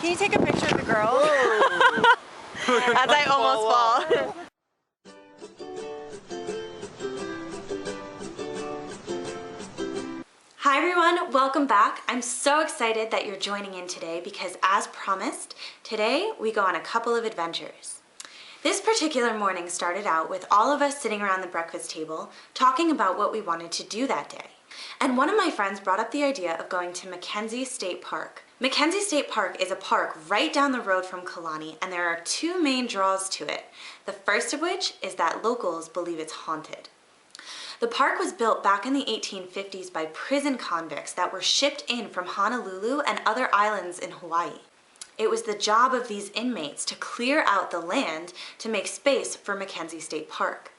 Can you take a picture of the girls? As I almost fall. Hi everyone, welcome back. I'm so excited that you're joining in today because as promised, today we go on a couple of adventures. This particular morning started out with all of us sitting around the breakfast table talking about what we wanted to do that day. And one of my friends brought up the idea of going to Mackenzie State Park. Mackenzie State Park is a park right down the road from Kalani, and there are two main draws to it. The first of which is that locals believe it's haunted. The park was built back in the 1850s by prison convicts that were shipped in from Honolulu and other islands in Hawaii. It was the job of these inmates to clear out the land to make space for Mackenzie State Park.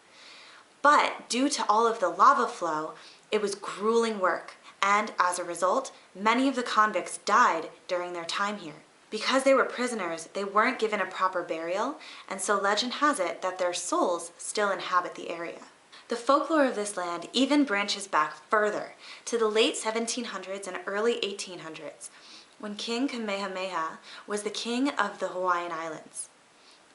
But due to all of the lava flow, it was grueling work, and as a result, many of the convicts died during their time here. Because they were prisoners, they weren't given a proper burial, and so legend has it that their souls still inhabit the area. The folklore of this land even branches back further to the late 1700s and early 1800s, when King Kamehameha was the king of the Hawaiian Islands.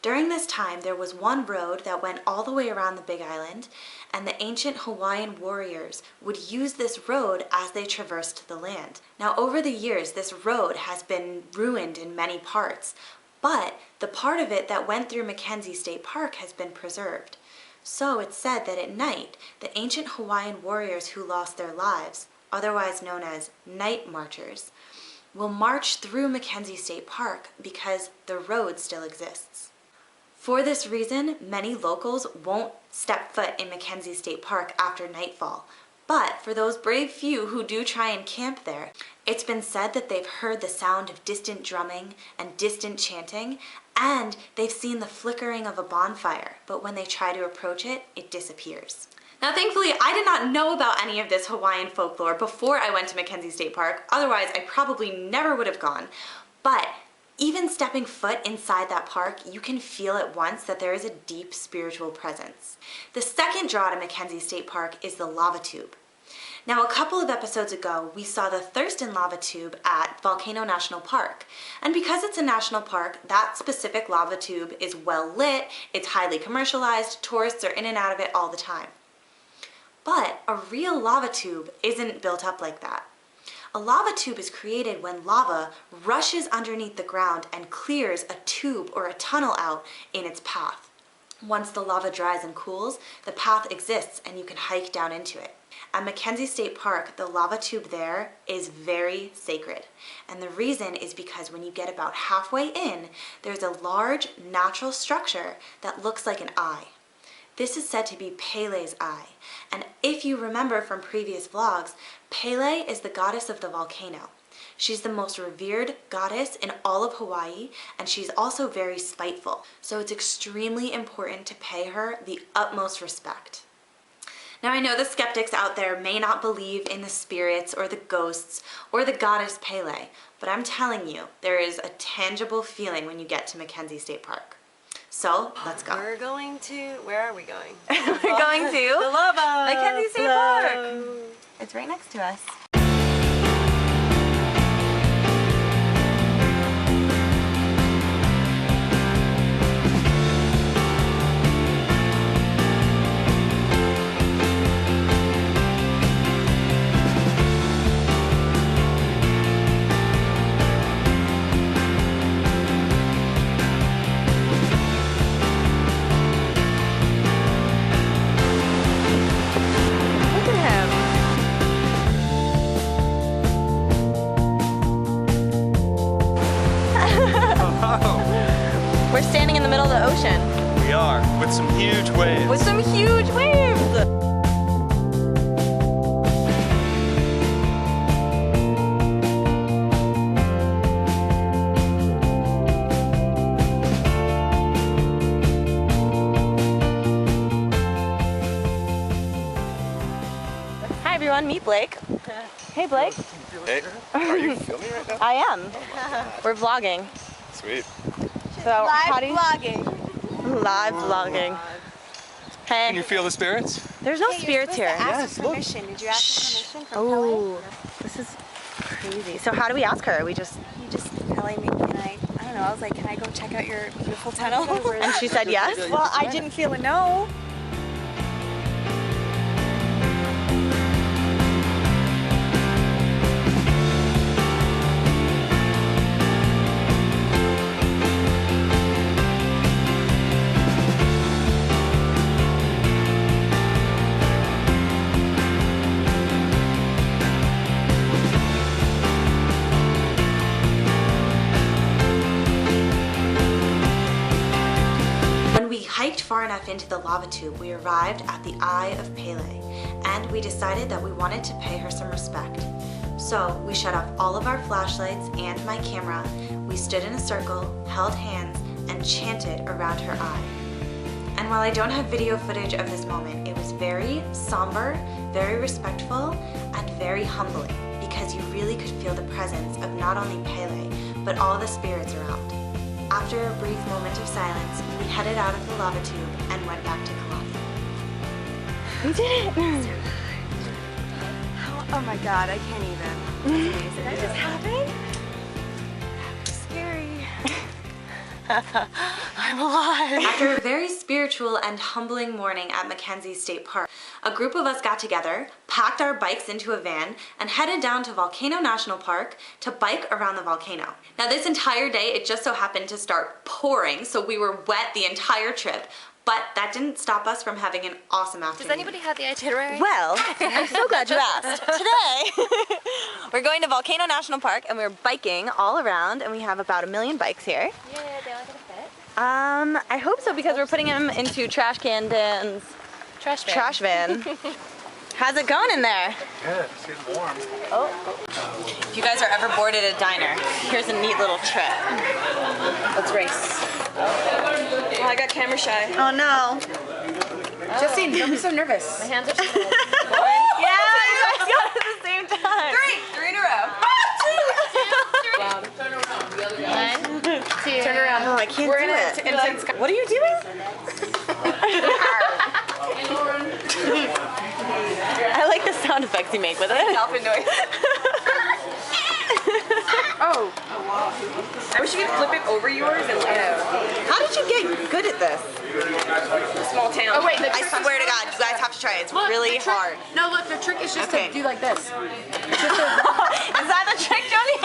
During this time, there was one road that went all the way around the Big Island, and the ancient Hawaiian warriors would use this road as they traversed the land. Now, over the years, this road has been ruined in many parts, but the part of it that went through Mackenzie State Park has been preserved. So it's said that at night, the ancient Hawaiian warriors who lost their lives, otherwise known as night marchers, will march through Mackenzie State Park because the road still exists. For this reason, many locals won't step foot in Mackenzie State Park after nightfall. But for those brave few who do try and camp there, it's been said that they've heard the sound of distant drumming and distant chanting, and they've seen the flickering of a bonfire, but when they try to approach it, it disappears. Now thankfully, I did not know about any of this Hawaiian folklore before I went to Mackenzie State Park, otherwise I probably never would have gone. But even stepping foot inside that park, you can feel at once that there is a deep spiritual presence. The second draw to Mackenzie State Park is the lava tube. Now, a couple of episodes ago, we saw the Thurston lava tube at Volcano National Park. And because it's a national park, that specific lava tube is well lit, it's highly commercialized, tourists are in and out of it all the time. But a real lava tube isn't built up like that. A lava tube is created when lava rushes underneath the ground and clears a tube or a tunnel out in its path. Once the lava dries and cools, the path exists and you can hike down into it. At Mackenzie State Park, the lava tube there is very sacred. And the reason is because when you get about halfway in, there's a large natural structure that looks like an eye. This is said to be Pele's eye. And if you remember from previous vlogs, Pele is the goddess of the volcano. She's the most revered goddess in all of Hawaii, and she's also very spiteful. So it's extremely important to pay her the utmost respect. Now I know the skeptics out there may not believe in the spirits or the ghosts or the goddess Pele, but I'm telling you, there is a tangible feeling when you get to Mackenzie State Park. So, let's go. We're going to, where are we going? We're going to the lava! Mackenzie State Park! It's right next to us. We're standing in the middle of the ocean. We are, with some huge waves. With some huge waves! Hi everyone, meet Blake. Hey Blake. Hey, are you filming right now? I am. We're vlogging. Sweet. So Live vlogging. Live vlogging. Hey. Can you feel the spirits? There's no spirits here. Ask for permission. Did you ask for permission from Oh, this is crazy. So how do we ask her? We just... Pele, can I I was like, can I go check out your beautiful tunnel? And she said yes? Well, I didn't feel a no. Hiked far enough into the lava tube, we arrived at the Eye of Pele, and we decided that we wanted to pay her some respect. So we shut off all of our flashlights and my camera, we stood in a circle, held hands, and chanted around her eye. And while I don't have video footage of this moment, it was very somber, very respectful, and very humbling, because you really could feel the presence of not only Pele, but all the spirits around. After a brief moment of silence, we headed out of the lava tube and went back to Kalani. We did it! Oh my god, I can't even. It's amazing. That just happened? Scary. I'm alive. After a very spiritual and humbling morning at Mackenzie State Park, a group of us got together, packed our bikes into a van, and headed down to Volcano National Park to bike around the volcano. Now this entire day, it just so happened to start pouring, so we were wet the entire trip, but that didn't stop us from having an awesome afternoon. Does anybody have the itinerary? Well, I'm so glad you asked. Today, we're going to Volcano National Park and we're biking all around, and we have about 1 million bikes here. Yeah, they all gonna fit. I hope so, because we're putting them into trash can Dan's trash van. How's it going in there? Good, it's getting warm. Oh. If you guys are ever bored at a diner, here's a neat little trick. Let's race. Oh, I got camera shy. Oh no. Justine, don't be so nervous. My hands are so cold. Yeah, you guys got it at the same time. Three in a row. One, two. Turn around. Oh, I can't do it. What are you doing? I like the sound effects you make with it. Dolphin noise. Oh. I wish you could flip it over yours and How did you get good at this? small town. Oh wait, I swear to God, you guys have to try it. It's really hard. No, look, the trick is just Okay. to do like this. Is that the trick, Jody?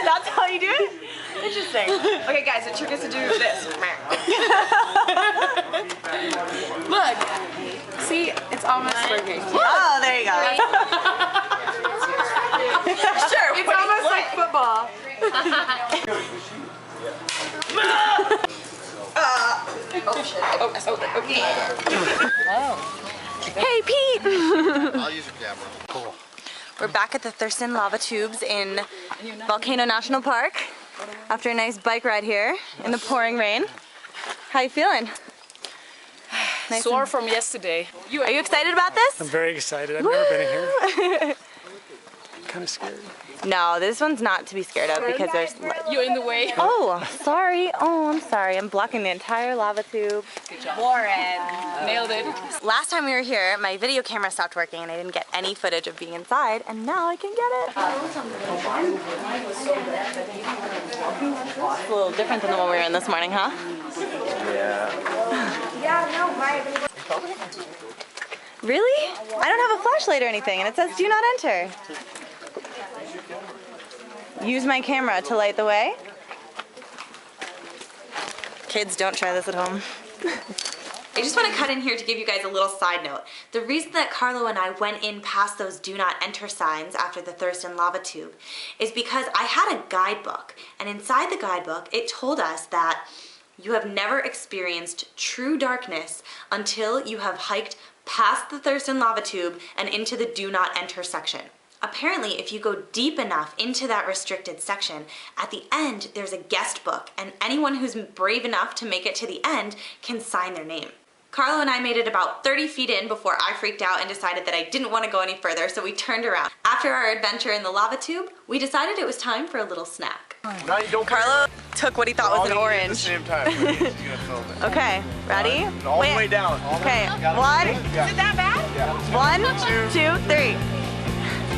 That's how you do it? Interesting. Okay guys, the trick is to do this. Look. See, it's almost working. Oh, there you go. Sure. It's almost like football. Oh shit. Okay. Hey, Pete. I'll use your camera. Cool. We're back at the Thurston lava tubes in Volcano National Park after a nice bike ride here in the pouring rain. How you feeling? Nice Sore from yesterday. Are you excited about this? I'm very excited. I've never been in here. Kind of scared. No, this one's not to be scared of because there's... You're in the way. Oh, sorry. Oh, I'm sorry. I'm blocking the entire lava tube. Nailed it. Last time we were here, my video camera stopped working and I didn't get any footage of being inside, and now I can get it. It's a little different than the one we were in this morning, huh? Really? I don't have a flashlight or anything, and it says do not enter. Use my camera to light the way. Kids, don't try this at home. I just want to cut in here to give you guys a little side note. The reason that Carlo and I went in past those do not enter signs after the Thurston lava tube is because I had a guidebook, and inside the guidebook it told us that you have never experienced true darkness until you have hiked past the Thurston lava tube and into the do not enter section. Apparently, if you go deep enough into that restricted section, at the end there's a guest book, and anyone who's brave enough to make it to the end can sign their name. Carlo and I made it about 30 feet in before I freaked out and decided that I didn't want to go any further, so we turned around. After our adventure in the lava tube, we decided it was time for a little snack. No, you don't. Carlo took what he thought was an At the orange. same time. He's gonna film it. Okay, ready? All the way down. Okay, one, Is it that bad? 1, 2, 3.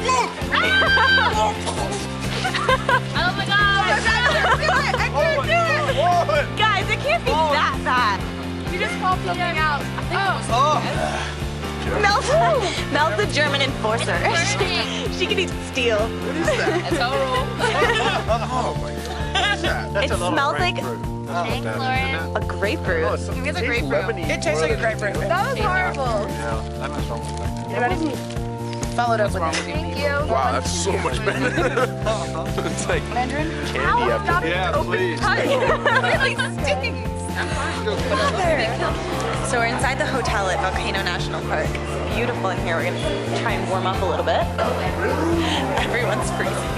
Oh my god! Mel's the German enforcer. She can eat steel. What is that? That's how I roll. Oh my god. What is that? It smells like Thanks, Lauren. a grapefruit. Oh, some Give me the tastes grapefruit. lemony. It tastes like a grapefruit. That was horrible. Yeah, I'm not wrong with that. Followed up with it. Thank you. Wow, that's so much better. It's like Mandarin? candy after. Yeah, please. Really stinks. So we're inside the hotel at Volcano National Park. It's beautiful in here. We're gonna try and warm up a little bit. Everyone's freezing.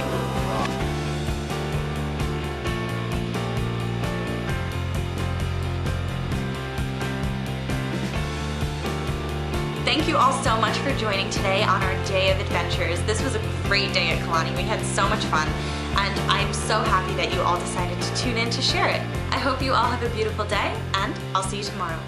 Thank you all so much for joining today on our day of adventures. This was a great day at Kalani. We had so much fun, and I'm so happy that you all decided to tune in to share it. I hope you all have a beautiful day, and I'll see you tomorrow.